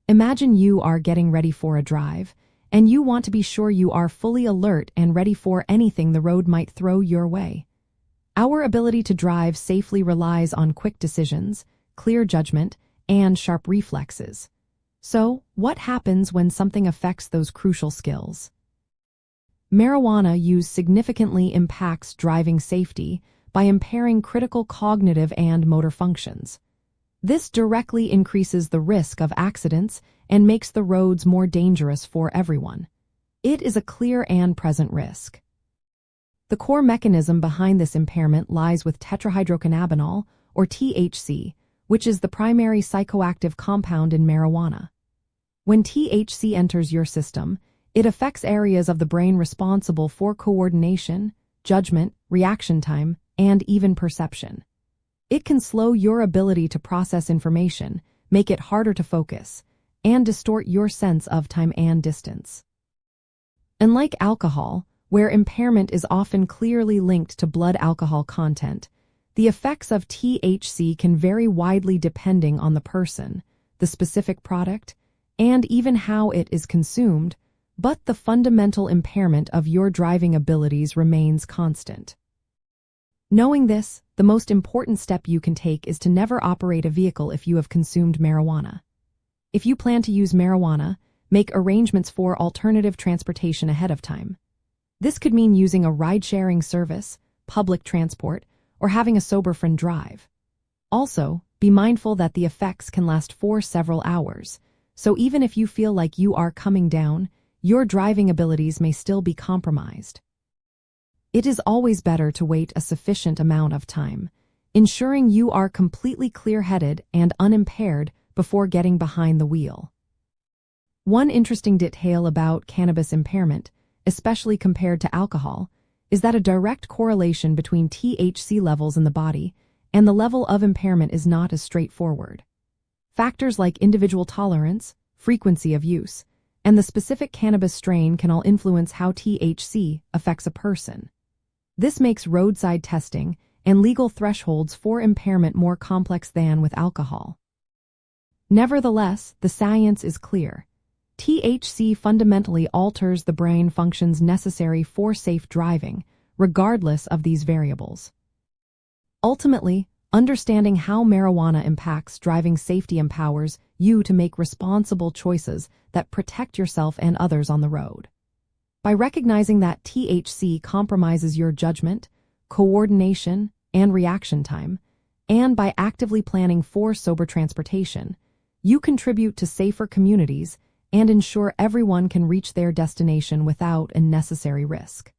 Imagine you are getting ready for a drive, and you want to be sure you are fully alert and ready for anything the road might throw your way. Our ability to drive safely relies on quick decisions, clear judgment, and sharp reflexes. So, what happens when something affects those crucial skills? Marijuana use significantly impacts driving safety by impairing critical cognitive and motor functions. This directly increases the risk of accidents and makes the roads more dangerous for everyone. It is a clear and present risk. The core mechanism behind this impairment lies with tetrahydrocannabinol, or THC, which is the primary psychoactive compound in marijuana. When THC enters your system, it affects areas of the brain responsible for coordination, judgment, reaction time, and even perception. It can slow your ability to process information, make it harder to focus, and distort your sense of time and distance. Unlike alcohol, where impairment is often clearly linked to blood alcohol content, the effects of THC can vary widely depending on the person, the specific product, and even how it is consumed, but the fundamental impairment of your driving abilities remains constant. Knowing this, the most important step you can take is to never operate a vehicle if you have consumed marijuana. If you plan to use marijuana, make arrangements for alternative transportation ahead of time. This could mean using a ride-sharing service, public transport, or having a sober friend drive. Also, be mindful that the effects can last for several hours, so even if you feel like you are coming down, your driving abilities may still be compromised. It is always better to wait a sufficient amount of time, ensuring you are completely clear-headed and unimpaired before getting behind the wheel. One interesting detail about cannabis impairment, especially compared to alcohol, is that a direct correlation between THC levels in the body and the level of impairment is not as straightforward. Factors like individual tolerance, frequency of use, and the specific cannabis strain can all influence how THC affects a person. This makes roadside testing and legal thresholds for impairment more complex than with alcohol. Nevertheless, the science is clear. THC fundamentally alters the brain functions necessary for safe driving, regardless of these variables. Ultimately, understanding how marijuana impacts driving safety empowers you to make responsible choices that protect yourself and others on the road. By recognizing that THC compromises your judgment, coordination, and reaction time, and by actively planning for sober transportation, you contribute to safer communities and ensure everyone can reach their destination without unnecessary risk.